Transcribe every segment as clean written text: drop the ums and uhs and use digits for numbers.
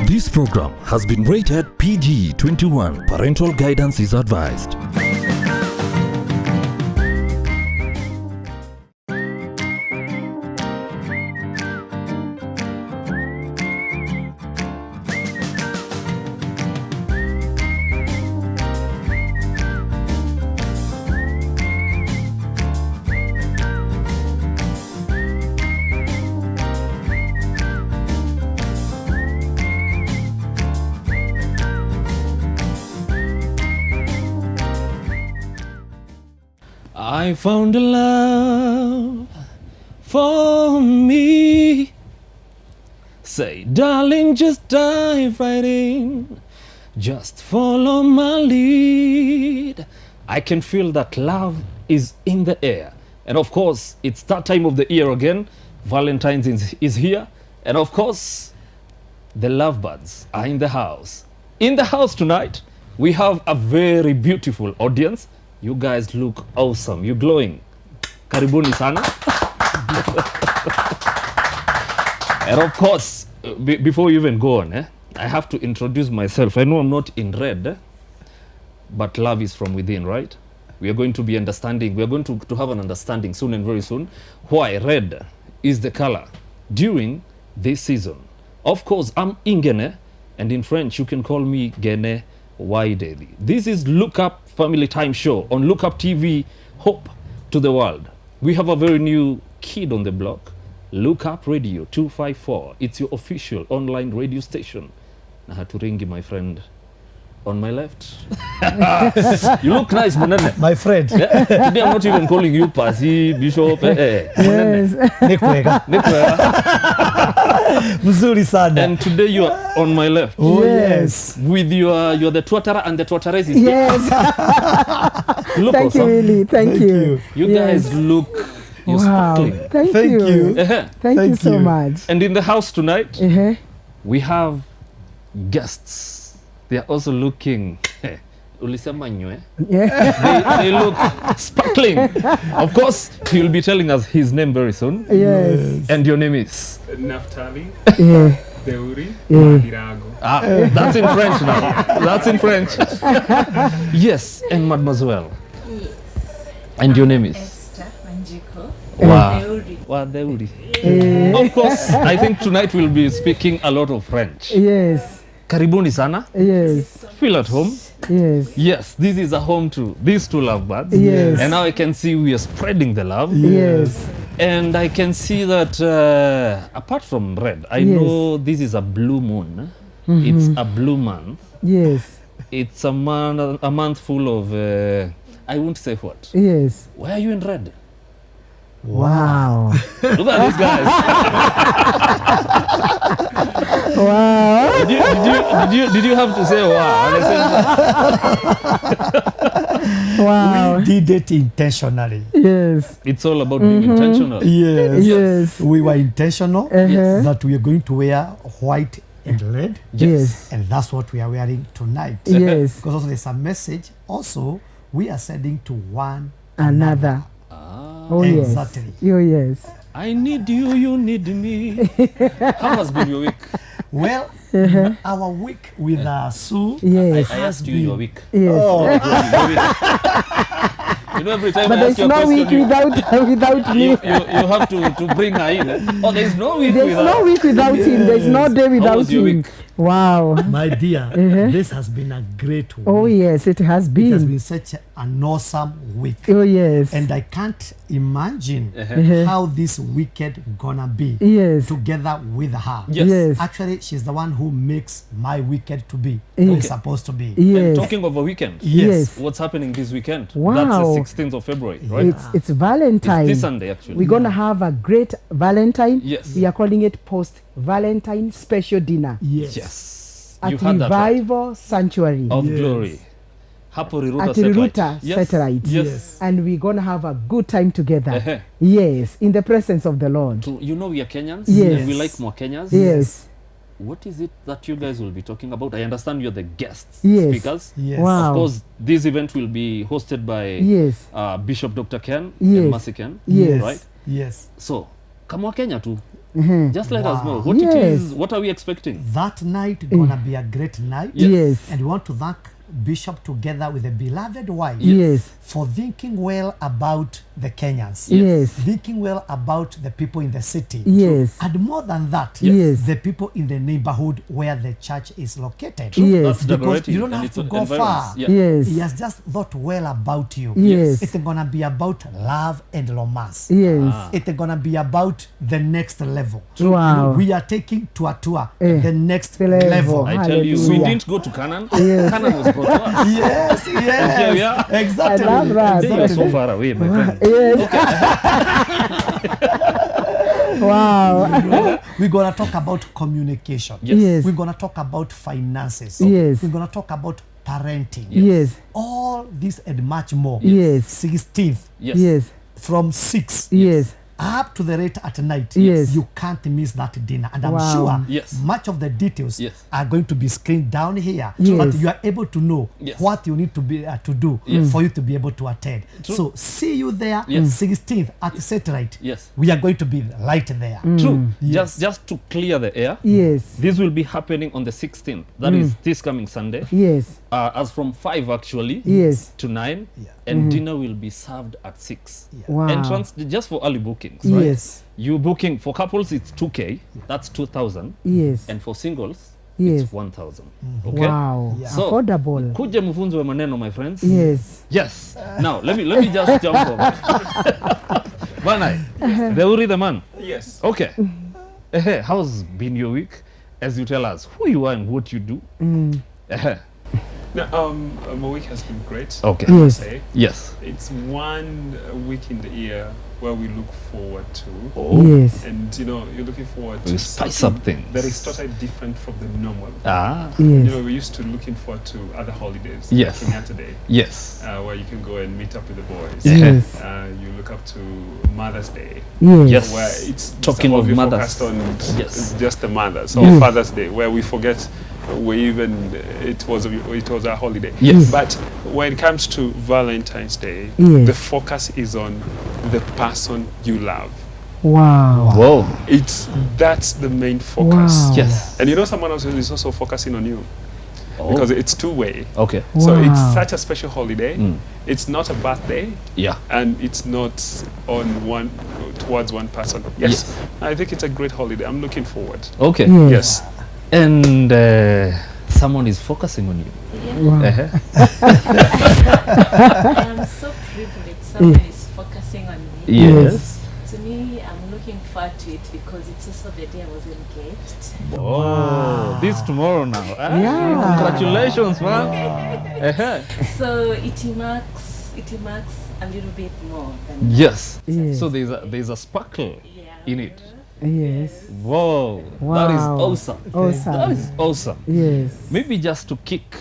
This program has been rated PG-21. Parental guidance is advised. I found a love for me. Say, darling, just dive right in. Just follow my lead. I can feel that love is in the air. And of course, it's that time of the year again. Valentine's is here. And of course, the lovebirds are in the house. In the house tonight, we have a very beautiful audience. You guys look awesome. You're glowing. Karibuni sana. And of course, before we even go on, I have to introduce myself. I know I'm not in red, but love is from within, right? We are going to be understanding. We are going to have an understanding soon and very soon why red is the color during this season. Of course, I'm Ingene, and in French, you can call me Gene Waideli. This is Look Up Family Time Show on Look Up TV. Hope to the world. We have a very new kid on the block. Look Up Radio 254. It's your official online radio station. I had to ring you, my friend, on my left. You look nice, Munene. My friend. Yeah? Today I'm not even calling you Pasi, Bishop. Yes. Nikwega. Mzuri sana. And today you are on my left. Oh, yes. With you're the Twatara and the Twatares is Yes. You look Thank awesome. you, really. Thank you. You Yes. guys look, you're Wow. sparkling. Thank Thank you. you. Thank you so you. much. And in the house tonight, Uh-huh. we have guests. They are also looking. Ulisema nywe. Yeah. They look sparkling. Of course, he'll be telling us his name very soon. Yes. And your name is? NAFTALY, Yeah. THEURI, Yeah. Virago. That's in French now. That's in French. Yes, and mademoiselle. Yes. And your name is? Esther Manjiko. Wow. THEURI. Wow, THEURI. Yeah. Of course, I think tonight we'll be speaking a lot of French. Yes. Karibuni sana. Yes. Feel at home. Yes. Yes, this is a home to these two lovebirds. Yes. And now I can see we are spreading the love. Yes. And I can see that apart from red, I Yes. know this is a blue moon. It's a blue month. Yes. It's a month full of, I won't say what. Yes. Why are you in red? Wow. Look at these guys. Wow. Did you have to say wow? Wow. We did it intentionally. Yes. It's all about being intentional. Yes. Yes. We were intentional Uh-huh. that we are going to wear white and red. Yes. And that's what we are wearing tonight. Yes. Because also there's a message also we are sending to one Another. Ah, Oh, yes. Exactly. Oh, yes. I need you, you need me. How has been your week? Well, our week with Sue. Yes. I asked you your week. Yes. Oh, Your week. You know, every time But I ask there's you a no question, week you, without me. you have to bring her in. Oh, there's no week There's without. no week without him. There's no day How without was your him. week? Wow. my dear, this has been a great week. Oh, yes, it has It has been. been such an awesome week. Oh, yes. And I can't imagine how this weekend gonna be Yes. together with her. Yes. Yes. Actually, she's the one who makes my weekend to be Yes. supposed to be. And Yes. talking of a weekend, Yes. what's happening this weekend? Wow. That's the 16th of February, right? It's Valentine. It's this Sunday, actually. We're going to have a great Valentine. Yes. We are calling it post-Valentine special dinner Yes. Yes. at You had that right. Revival Sanctuary Of Yes. glory. Hapo Riruta at satellite. Riruta Yes. Satellite. Yes. And we're going to have a good time together. Uh-huh. Yes, in the presence of the Lord. You know we are Kenyans. Yes. And we like more Kenyans. Yes. What is it that you guys will be talking about? I understand you're the guest Yes. speakers. Yes. Wow. Of course, this event will be hosted by Yes. Bishop Dr. Ken Yes. and Mercy Ken. Yes. Right? Yes. So, kama Kenya tu. Just let us know what Yes. it is. What are we expecting? That night gonna be a great night. Yes. And we want to thank Bishop together with the beloved wife Yes. for thinking well about the Kenyans. Yes. Thinking well about the people in the city. Yes. And more than that, Yes. the people in the neighborhood where the church is located. Yes. That's Because decorating you don't and have it's to an go environment. far. Yeah. Yes. He has just thought well about you. Yes. It's gonna be about love and romance. Yes. It's gonna be about the next level. Wow. We are taking to a tour the next The level. level. I tell you, we Hallelujah. didn't go to Canaan. Yes. Canaan was brought to us. Yes, Here we are. exactly. I love that. You are so far away, my friend. Yes. Wow. We're gonna talk about communication. Yes. We're gonna talk about finances. Yes. We're gonna talk about parenting. Yes. All this and much more. Yes. 16th Yes. Yes. from 6 Yes. up to the rate at night. Yes. You can't miss that dinner. And I'm Wow. sure Yes. much of the details Yes. are going to be screened down here so Yes. that you are able to know Yes. what you need to be to do for you to be able to attend. True. So see you there Yes. 16th at Satellite. Yes. We are going to be right there. True. Yes. Just to clear the air. Yes. This will be happening on the 16th. That is this coming Sunday. Yes. As from 5 actually Yes. to 9. Yeah. And dinner will be served at 6. Wow. Entrance just for early bookings. Right? Yes. You booking for couples, it's 2K. That's 2,000. Yes. And for singles, Yes. it's 1,000. Okay. Wow. Yeah. So, Affordable. Kuja mfunzwe maneno, my friends. Yes. Yes. Now let me just jump over. Banai, THEURI the man. Yes. Okay. How's been your week? As you tell us who you are and what you do. No, my week has been great. Okay. I Yes. say. Yes. It's one week in the year where we look forward to. Oh. Yes. And you're looking forward You to spice up things. that is totally different from the normal. Ah. Yes. We're used to looking forward to other holidays. Yes. Like Kenyatta Day, Yes. where you can go and meet up with the boys. Yes. You look up to Mother's Day, Yes. Yes. where it's Talking some of you mothers. focused on Yes. just the mothers, or Yes. Father's Day, where we forget it was our holiday. Yes. But when it comes to Valentine's Day, Yes. the focus is on the person you love. Wow. Whoa. That's the main focus. Wow. Yes. And someone else is also focusing on you Oh. because it's two-way. Okay. So Wow. it's such a special holiday. Mm. It's not a birthday, Yeah. and it's not towards one person. Yes, I think it's a great holiday. I'm looking forward. Okay. Yes. Yes. And someone is focusing on you. Wow. I am so privileged someone is focusing on me. Yes. To me, I'm looking forward to it because it's also the day I was engaged. Oh, this tomorrow now. Yeah. Congratulations, man. So it marks a little bit more than Yes. Yes. So there's a sparkle yeah. in it. Yes. Whoa. That is Wow. awesome. That Awesome. is awesome. Yes. Maybe just to kick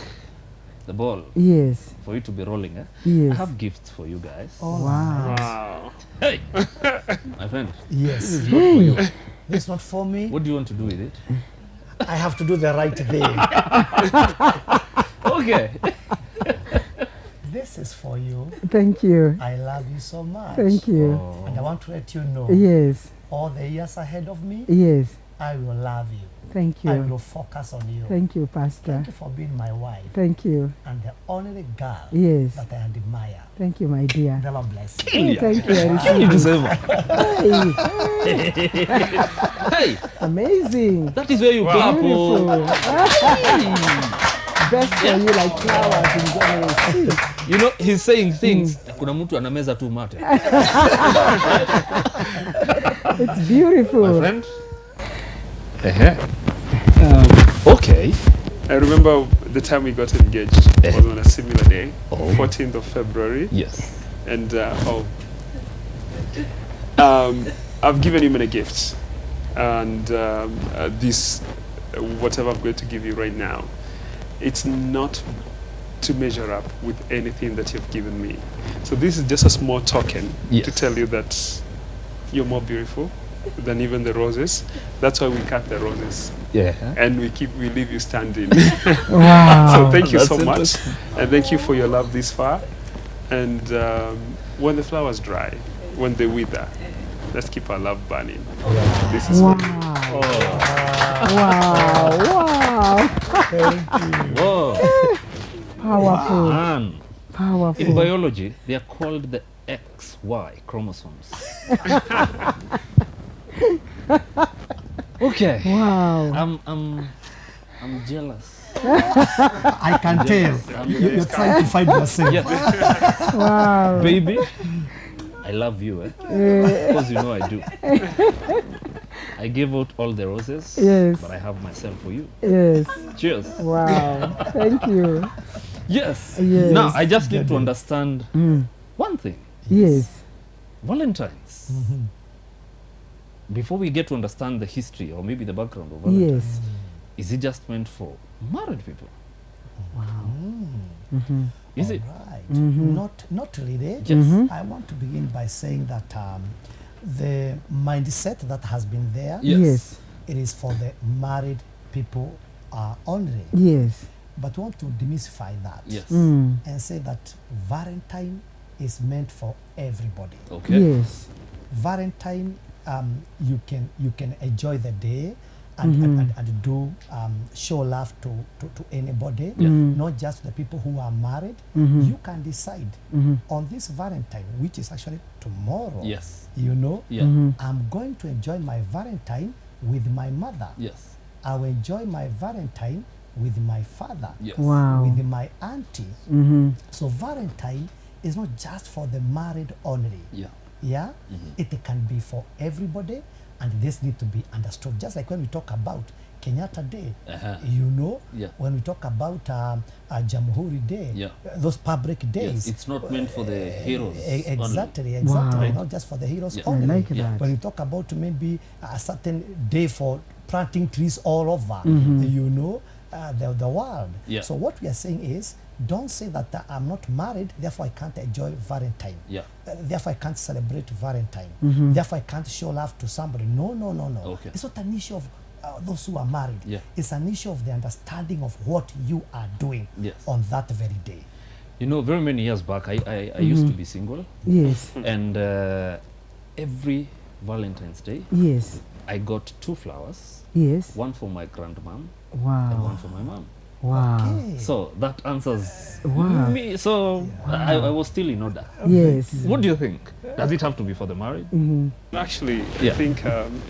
the ball Yes. for you to be rolling. I Yes. have gifts for you guys. Wow. Wow. Hey, my friend, Yes. this is not for you. This is not for me. What do you want to do with it? I have to do the right thing. Okay. This is for you. Thank you. I love you so much. Thank you. And I want to let you know Yes. all the years ahead of me, Yes. I will love you. Thank I you. will focus on you. Thank you, Pastor. Thank you for being my wife Thank you. and the only girl Yes. that I admire. Thank you, my dear. The Lord bless you. Oh, thank you. I You receive deserve it. it. Hey, Hey, amazing. that is where you clap. Beautiful. Oh. Best for you like flowers in January. See? You know, he's saying things. Kuna mtu anameza tu mate. It's beautiful. My friend. Okay. I remember the time we got engaged was on a similar day, Oh. 14th of February. Yes. And I've given him a gift. And this, whatever I'm going to give you right now, it's not to measure up with anything that you've given me. So this is just a small token Yes. to tell you that you're more beautiful than even the roses. That's why we cut the roses. Yeah. And we leave you standing. Wow. So thank you That's so much, interesting. and thank you for your love this far. And when the flowers dry, when they wither, let's keep our love burning. This is Wow. Oh, Wow. whoa, Powerful. man. In Powerful. biology, they are called the XY chromosomes. Okay. Wow. I'm jealous. I can tell. You're trying to find yourself. Yes. Wow. Baby, I love you, because you know I do. I gave out all the roses, Yes. but I have myself for you. Yes. Cheers. Wow. Thank you. Yes. Yes. Now, I just need to understand one thing. Yes. Valentine's. Before we get to understand the history or maybe the background of Valentine's, Yes. is it just meant for married people? Is it? Right. Mm-hmm. Not really. Yes. I want to begin by saying that the mindset that has been there, Yes. Yes. it is for the married people only. Yes. But we want to demystify that Yes. Mm. and say that Valentine is meant for everybody. Okay. Yes. Valentine, you can enjoy the day and do show love to anybody, not just the people who are married. You can decide on this Valentine, which is actually tomorrow. Yes. You know, Yeah. I'm going to enjoy my Valentine with my mother. Yes. I will enjoy my Valentine with my father, Yes. Wow. with my auntie. Mm-hmm. So Valentine is not just for the married only. Yeah. Yeah, it can be for everybody, and this need to be understood. Just like when we talk about Kenyatta Day, you know, Yeah. when we talk about Jamhuri Day, Yeah. Those public days. Yes. It's not meant for the heroes. Exactly, Wow. not just for the heroes Yeah. only. I like Yeah. that. When you talk about maybe a certain day for planting trees all over, you know, the world. Yeah. So what we are saying is, don't say that I'm not married, therefore I can't enjoy Valentine. Yeah. Therefore I can't celebrate Valentine. Therefore I can't show love to somebody. No. Okay. It's not an issue of those who are married. Yeah. It's an issue of the understanding of what you are doing Yes. on that very day. You know, very many years back, I used to be single, Yes. and every Valentine's Day, Yes. I got 2 flowers, Yes. one for my grandmom and Wow. one for my mom. Wow. Okay. So that answers Wow. me. So I was still in order. Yes. What do you think? Does it have to be for the married? Actually, Yeah. I think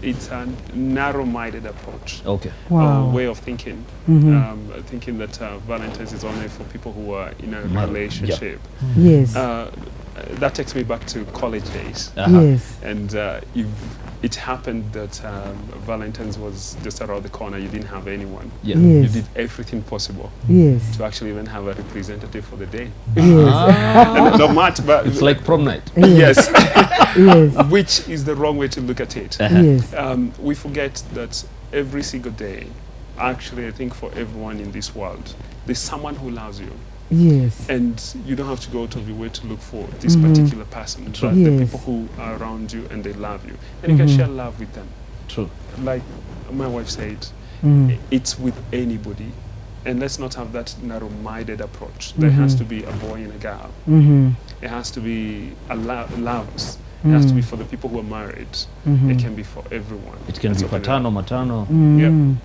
it's a narrow-minded approach. Okay. Wow. Way of thinking. Thinking that Valentine's is only for people who are in a Married. relationship. Yes. That takes me back to college days. Yes. And it happened that Valentine's was just around the corner. You didn't have anyone. Yeah. You Yes. did everything possible Yes. to actually even have a representative for the day. Yes. And not much, but It's like prom night. yes, Yes. which is the wrong way to look at it. Yes. We forget that every single day, actually, I think for everyone in this world, there's someone who loves you. Yes. And you don't have to go out of your way to look for this particular person, but the Yes. people who are around you and they love you. And you can share love with them. True. Like my wife said, it's with anybody. And let's not have that narrow-minded approach. There has to be a boy and a girl. It has to be a lovers. It has to be for the people who are married. It can be for everyone. It can Let's be open it patano, up. matano.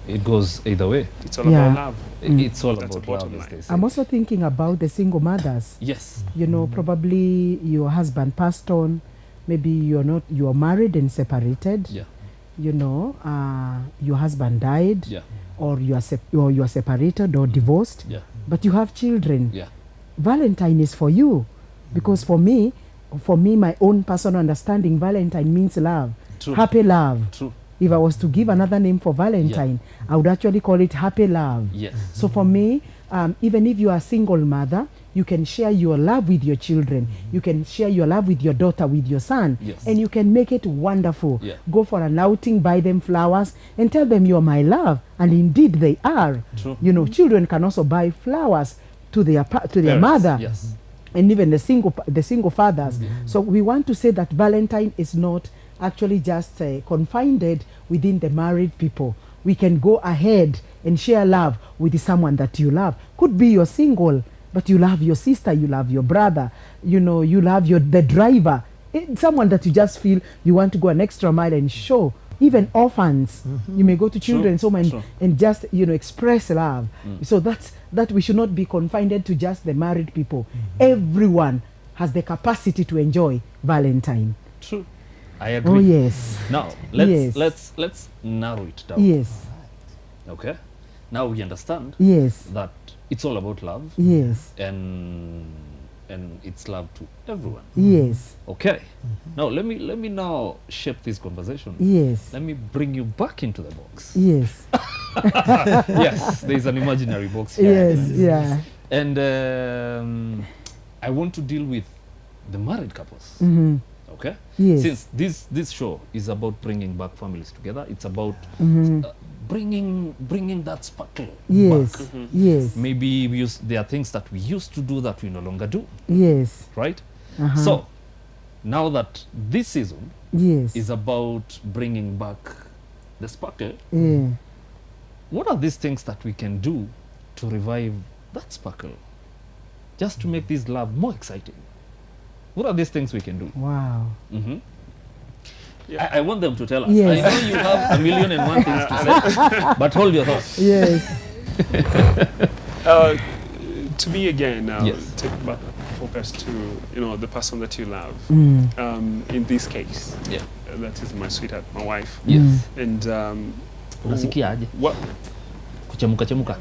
Yeah, It goes either way. it's all Yeah. about love. It's all That's the about bottom love, as line. they say. I'm also thinking about the single mothers. Yes. You know, probably your husband passed on. Maybe you're married and separated. Yeah. You know, your husband died, Yeah. or you are separated or divorced, Yeah. but you have children. Yeah. Valentine is for you, because for me, my own personal understanding, Valentine means love, True. happy love. True. If I was to give another name for Valentine, I would actually call it happy love. Yes. So for me, even if you are a single mother, you can share your love with your children. You can share your love with your daughter, with your son, Yes. and you can make it wonderful. Yeah. Go for an outing, buy them flowers, and tell them you're my love. And indeed, they are. True. You know, children can also buy flowers to their Parents, mother. Yes. And even the single fathers. So we want to say that Valentine is not actually just confined within the married people. We can go ahead and share love with someone that you love. Could be you're single, but you love your sister, you love your brother, you know, you love the driver someone that you just feel you want to go an extra mile and show. Even orphans, you may go to children's home and just, you know, express love. So that we should not be confined to just the married people. Everyone has the capacity to enjoy Valentine. True. I agree. Oh yes. Now let's narrow it down. Yes. Okay. Now we understand Yes. that it's all about love. Yes. And it's love to everyone. Yes. Okay. Now let me now shape this conversation. Yes. Let me bring you back into the box. Yes. Yes, there's an imaginary box here. Yes. Yeah. And I want to deal with the married couples. Okay. Yes. Since this show is about bringing back families together, it's about bringing that sparkle Yes. back. Yes. Maybe there are things that we used to do that we no longer do, Yes. right? Uh-huh. So now that this season Yes. is about bringing back the sparkle, Yeah. what are these things that we can do to revive that sparkle, just to make this love more exciting? What are these things we can do? Wow. Yeah. I want them to tell us. Yes. I know you have a million and one things to say, but hold your thoughts. Yes. To me again, Yes. take back focus to, you know, the person that you love. In this case, Yeah. that is my sweetheart, my wife. Yes. And Unasikia aje? what Kuchemuka chemuka.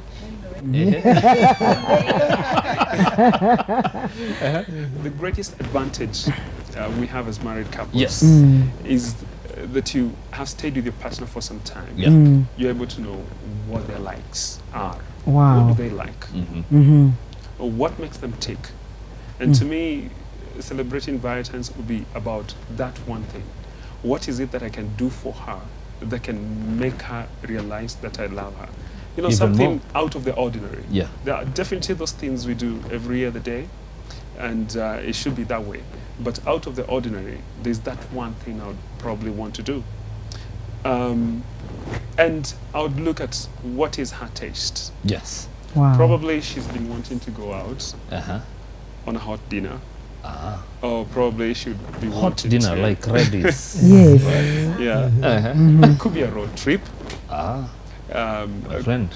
the greatest advantage we have as married couples Yes. is that you have stayed with your partner for some time. Yeah. You're able to know what their likes are. Wow. What do they like? Or what makes them tick? And to me, celebrating Valentine's would be about that one thing. What is it that I can do for her that can make her realize that I love her? You know, Even something more. out of the ordinary. Yeah. There are definitely those things we do every other day, and it should be that way. But out of the ordinary, there's that one thing I would probably want to do. And I would look at what is her taste. Yes. Wow. Probably she's been wanting to go out Uh-huh. on a hot dinner. Ah. Or probably she'd be Hot wanting dinner, to, like red is. Yes. yeah. Uh-huh. It could be a road trip. Ah, my Uh, friend.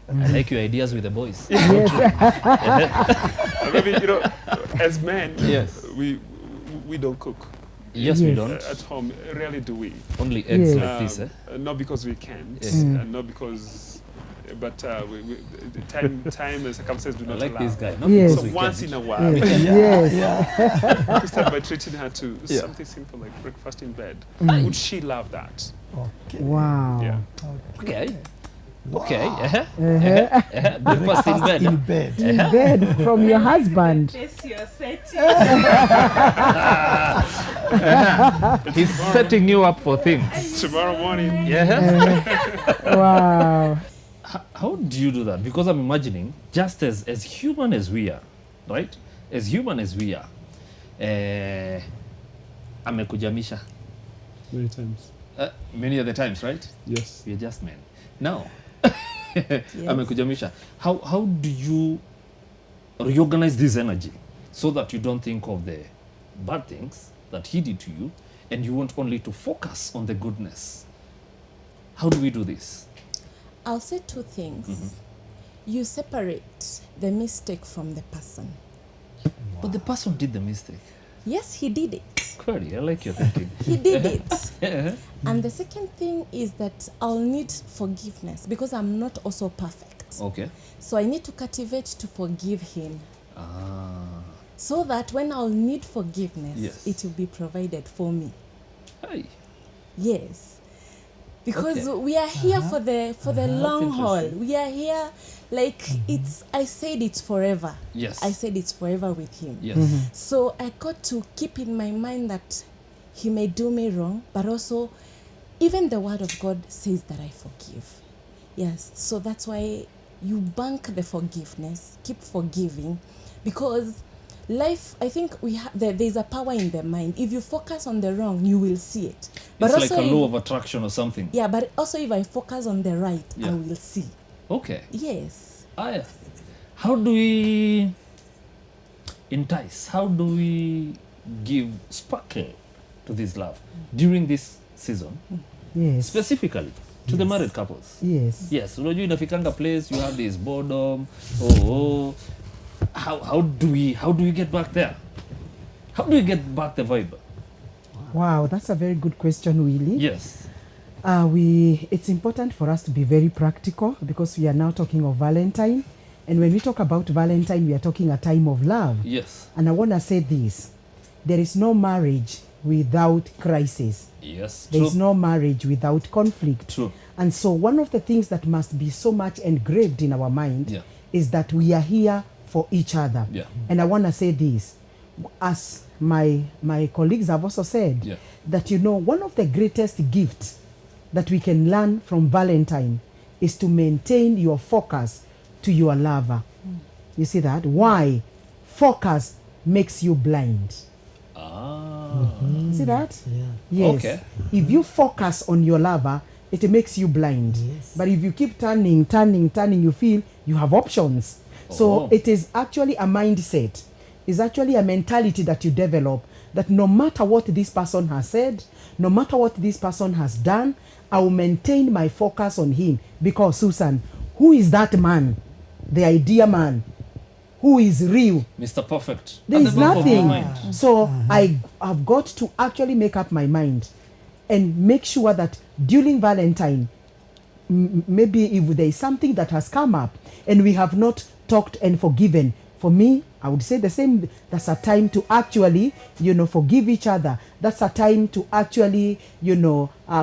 I like your ideas with the boys. Yes. maybe, you know, as men, Yes. we don't cook Yes, we Yes. don't. at home. Rarely do we. Only eggs Yes. like this, eh? Not because we can't, Yes. not because, but the time and circumstances do I not like allow. this guy. Not Yes. because So we once can. in a while, Yes. Yes. we start by treating her to Yeah. something simple like breakfast in bed. Mm. Would she love that? Okay. Wow. Yeah. Okay. Okay. Uh-huh. Breakfast in bed. In bed. In bed from your husband. Place your setting. He's setting you up for things. Tomorrow morning. Yeah. Wow. How do you do that? Because I'm imagining, just as human as we are, right? As human as we are, amekujamisha. Many times. Many of the times, right? Yes. We're just men. Now, amekujamisha. How do you reorganize this energy so that you don't think of the bad things that he did to you, and you want only to focus on the goodness? How do we do this? I'll say two things. You separate the mistake from the person. But the person did the mistake. Yes, he did it. Query, I like your thinking. He did it. And the second thing is that I'll need forgiveness because I'm not also perfect. Okay. So I need to cultivate to forgive him Ah. so that when I'll need forgiveness, Yes. it will be provided for me. Hey. Yes. Because Okay. we are here for the long haul. interesting. We are here like I said it's forever. Yes. I said it's forever with him. Yes. So I got to keep in my mind that he may do me wrong, but also even the word of God says that I forgive. Yes. So that's why you bank the forgiveness, keep forgiving, because life, I think there's a power in the mind. If you focus on the wrong, you will see it. But It's like a if- law of attraction or something. yeah, but also if I focus on the right, I Yeah. will see. Okay. Yes. How do we entice? How do we give sparkle to this love during this season, Yes. specifically to the married couples? Yes. Yes, unajua inafikanga place you have this boredom. How do we get back there? How do we get back the vibe? Wow, that's a very good question, Willie. Yes. It's important for us to be very practical because we are now talking of Valentine. And when we talk about Valentine, we are talking a time of love. Yes. And I want to say this. There is no marriage without crisis. Yes. There is True. no marriage without conflict. True. And so one of the things that must be so much engraved in our mind Yeah. is that we are here for each other. Yeah. And I want to say this, as my colleagues have also said, Yeah. that one of the greatest gifts that we can learn from Valentine is to maintain your focus to your lover. You see that? Why? Focus makes you blind. See that? Yeah. Yes. Okay. If you focus on your lover, it makes you blind. Yes. But if you keep turning, you feel you have options. So Oh. it is actually a mindset. It's actually a mentality that you develop, that no matter what this person has said, no matter what this person has done, I will maintain my focus on him. Because, Susan, who is that man? The idea man. Who is real? Mr. Perfect. There At is the back of your nothing. mind. So I have got to actually make up my mind and make sure that during Valentine, maybe if there is something that has come up and we have not talked and forgiven, for me, I would say the same. That's a time to actually, forgive each other. That's a time to actually,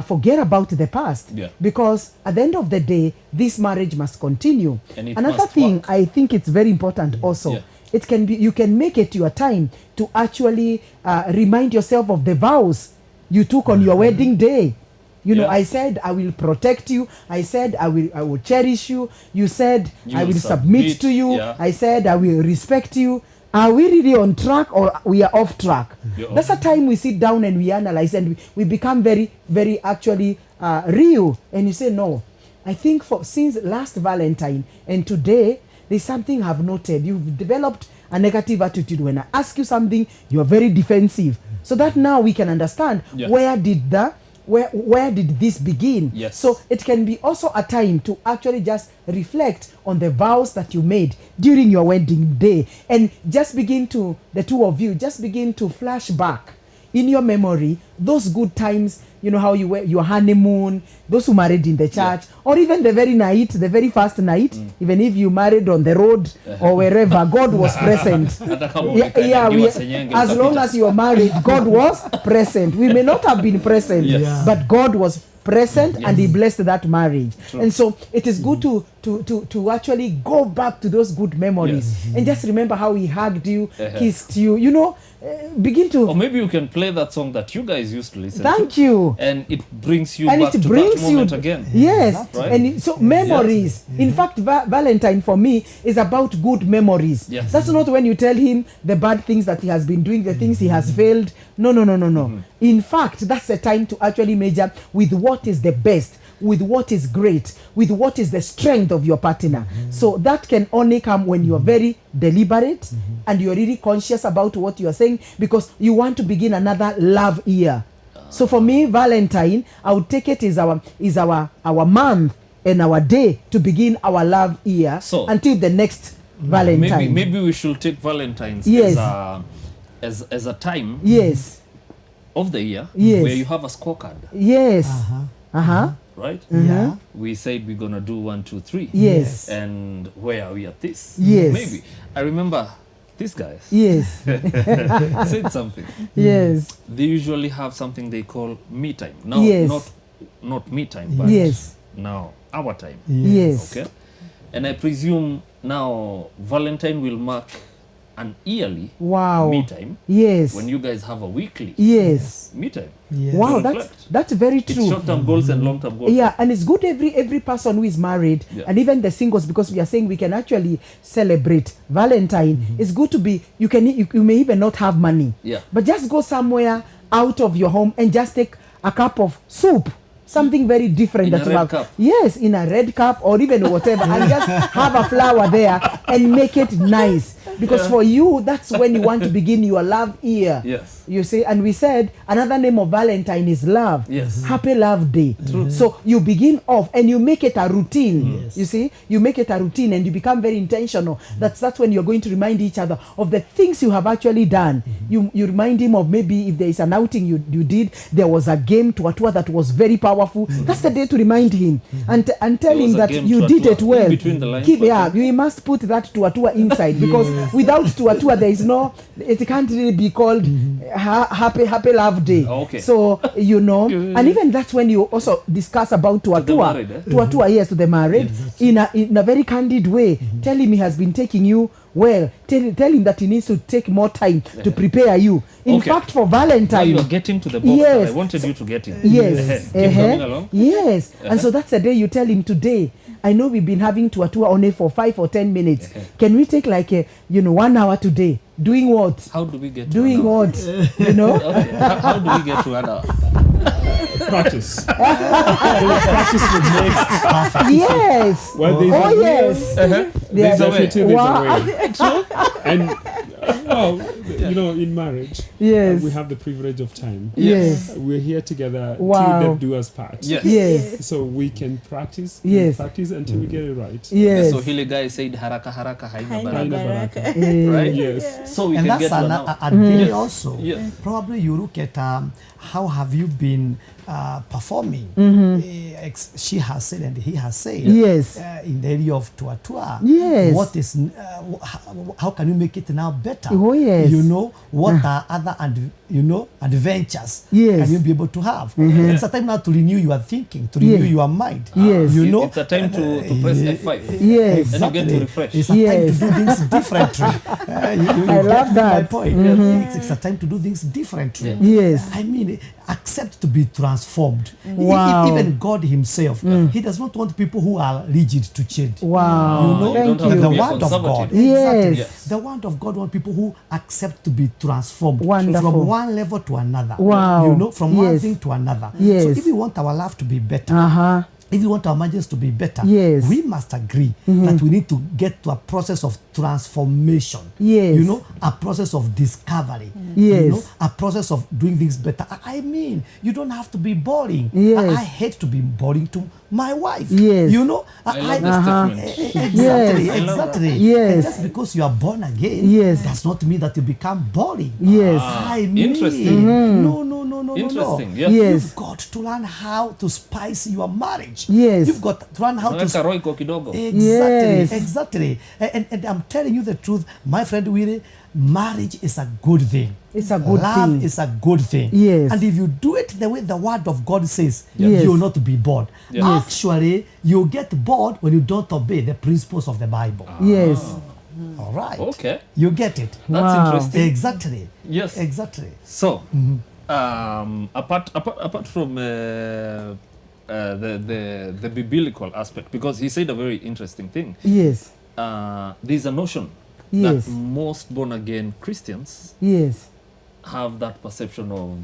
forget about the past. Yeah. Because at the end of the day, this marriage must continue. And it Another must thing work. I think it's very important also. Yeah. It can be, you can make it your time to actually remind yourself of the vows you took on your wedding day. Yeah. I said I will protect you. I said I will cherish you. You said You I will will submit submit, to you. yeah. I said I will respect you. Are we really on track or we are off track? You're That's off. a time we sit down and we analyze and we become very, very actually real. And you say, no, I think since last Valentine and today, there's something I've noted. You've developed a negative attitude. When I ask you something, you're very defensive. So that now we can understand Yeah. where did this begin? Yes. So it can be also a time to actually just reflect on the vows that you made during your wedding day and just the two of you just begin to flash back in your memory those good times, how you were, your honeymoon, those who married in the church, or even the very first night, even if you married on the road or wherever, God was present. Hata kama Yeah, umekanyagua senyenge as long ukapita. as you are married, God was present. We may not have been present, Yes. Yeah. but God was present and He Yes. blessed that marriage. True. And so it is good to actually go back to those good memories and just remember how He hugged you, kissed you. Begin to Or maybe you can play that song that you guys used to listen thank to. you. And it brings you And back it to brings that moment you again. Yes, Right? and so memories. In fact, Valentine for me is about good memories. Yes. That's not when you tell him the bad things that he has been doing, the things he has failed. No. In fact, that's the time to actually measure with what is the best, with what is great, with what is the strength of your partner. So that can only come when you are very deliberate and you are really conscious about what you are saying because you want to begin another love year. So for me, Valentine, I would take it is our month and our day to begin our love year So, until the next Valentine. Maybe we should take Valentine's Yes. as a time Yes. of the year Yes. where you have a scorecard, Yes. Uh-huh. right? Yeah. We said we're gonna do 1, 2, 3. Yes. And where are we at this? Yes. Maybe. I remember these guys Yes. said something. Yes. They usually have something they call me time. Now, Yes. not me time, but Yes. now our time. Yes. Okay. And I presume now Valentine will mark an yearly Wow. me time Yes. when you guys have a weekly Yes. me time. Yes. Wow, To that's reflect. very It's true. short-term goals and long-term goals. Yeah, and it's good every person who is married Yeah. and even the singles, because we are saying we can actually celebrate Valentine. It's good to be, you may even not have money, Yeah. but just go somewhere out of your home and just take a cup of soup, something very different In that a you red have. cup. Yes, in a red cup or even whatever, and just have a flower there and make it nice. Because for you, that's when you want to begin your love year. Yes. You see, and we said another name of Valentine is love. Yes. Happy Love Day. So you begin off and you make it a routine. Yes. You see, you make it a routine and you become very intentional. That's when you're going to remind each other of the things you have actually done. You remind him of maybe if there is an outing you did, there was a game to Atua that was very powerful. That's the day to remind him and tell There him was a that game you to did Atua. it well. In between the lines, Keep, but- yeah, you must put that to Atua inside because without to Atua there is no, it can't really be called happy Love Day. Okay. So you know, and even that's when you also discuss about to the Atua, married, eh? to Atua, yes, to the married, in a very candid way. Tell him he has been taking you well. Tell him that he needs to take more time to prepare you. In Okay. fact, for Now Valentine, you are getting to the box Yes. that I wanted you to get in. yes, Keep coming along. yes, and so that's the day you tell him today. I know we've been having to Atua only for 5 or 10 minutes. Can we take like 1 hour today? Doing what? How do we get Doing to an hour? what? You know? Okay. How do we get to an hour? Practice. Practice what makes Yes. well, there's Oh a yes. There's a way. definitely there's Wow. a way. And well, you know, in marriage, Yes. we have the privilege of time. Yes. We're here together Wow. till death do us part. Yes. Yes. So we can practice, Yes. practice until we get it right. Yes. So hile guy said haraka haraka haina Haina baraka. Baraka. baraka. Right? Yes. So we And can that's get to an a hour. day Yes. also. Yes. Probably you look at how have you been performing. She has said and he has said. Yes. In the area of Tuatua. Yes. What is how can you make it now better? Oh, yes. You know what are other adventures Yes. can you be able to have? It's a time now to renew your thinking, to renew Yes. your mind. Yes. You know. It's a time to press F5. Yes. And you get to refresh. It's a time Yes. to do things differently. You I get love my that. point. It's a time to do things differently. Yes. I mean, accept to be transformed. Wow. Even God Himself, He does not want people who are rigid to change. Wow. You know, Thank don't have you. to the be a Word of God. conservative. Yes. Yes. The Word of God wants people who accept to be transformed Wonderful. from one level to another. Wow. You know, from one Yes. thing to another. Yes. So if we want our life to be better, Uh-huh. if you want our marriages to be better, Yes. we must agree that we need to get to a process of transformation. Yes. You know, a process of discovery. Yes. You know, a process of doing things better. I mean, you don't have to be boring. Yes. I hate to be boring to my wife. Yes. You know, I love the statement. Exactly, Yes. I love that. exactly. Yes. And just because you are born again, Yes. does not mean that you become boring. Yes. I mean, Interesting. no. Interesting. No. Yes. Yes. You've got to learn how to spice your marriage. Yes. You've got to learn how to. Unaweka roho iko kidogo. Exactly, Yes. exactly. And I'm telling you the truth, my friend Willie, marriage is a good thing. It's a good Love thing. is a good thing. Yes. And if you do it the way the Word of God says, Yes. you will not be bored. Yes. Actually, you get bored when you don't obey the principles of the Bible. Yes. All right. Okay. You get it. That's Wow. interesting. Exactly. Yes. Exactly. So, apart from the biblical aspect, because he said a very interesting thing, Yes. there's a notion Yes. that most born again Christians Yes. have that perception of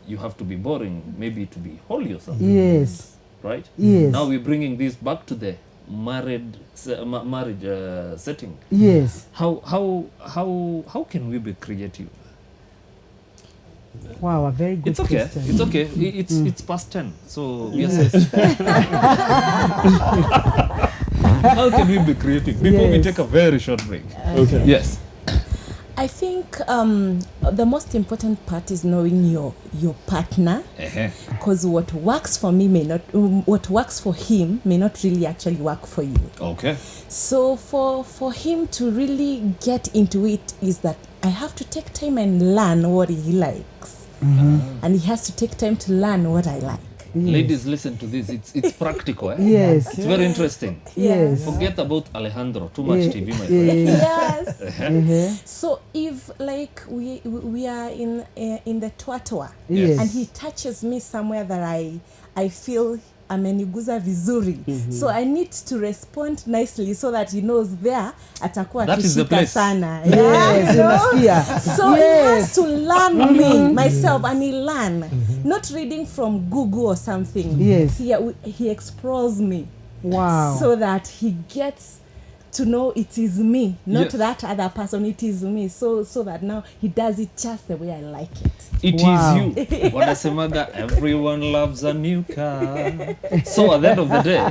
you have to be boring, maybe to be holy or something. Yes. Right? Yes. Now we're bringing this back to the marriage setting. Yes. How can we be creative? Wow, a very good It's okay. question. It's okay. It's past 10. So we are safe. How can we be creative? Before we Yes. take a very short break. Okay. Yes. I think the most important part is knowing your partner, because what works for me may not, what works for him may not really actually work for you. Okay. So for him to really get into it is that I have to take time and learn what he likes, and he has to take time to learn what I like. Ladies, listen to this. It's practical. Yes. It's very interesting. Yes. Forget about Alejandro. Too much Yeah. TV, my friend. Yes. Uh-huh. So if like we are in the Tuatua, Yes. and he touches me somewhere that I feel ameniguza vizuri, so I need to respond nicely so that he knows there atakuwa That is the akishika place. sana. Yes, you must hear. So he Yes. has to learn me, myself, and he learn. Not reading from Google or something. Yes. He explores me. Wow. So that he gets to know it is me, not Yes. that other person. It is me. So that now he does it just the way I like it. It Wow. is you. Wanasemaga everyone loves a new car. So at the end of the day,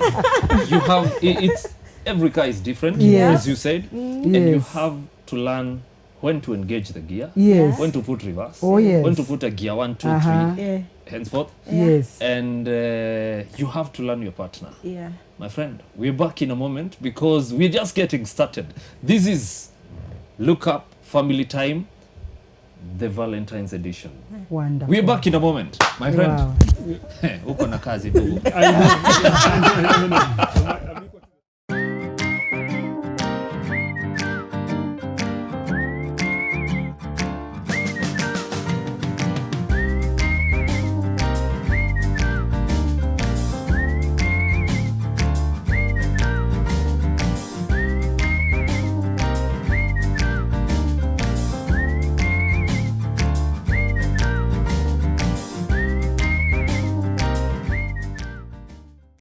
you have it's every car is different, Yes. as you said, and you Yes. have to learn when to engage the gear, Yes. when to put reverse, Oh, yes. when to put a gear 1, 2, Uh-huh. 3, Yeah. henceforth, Yes. and you have to learn your partner. Yeah. My friend, we're back in a moment because we're just getting started. This is Look Up Family Time, the Valentine's edition. Wonderful. We're back in a moment, my friend. Wow. Uko na kazi ndugu. I know.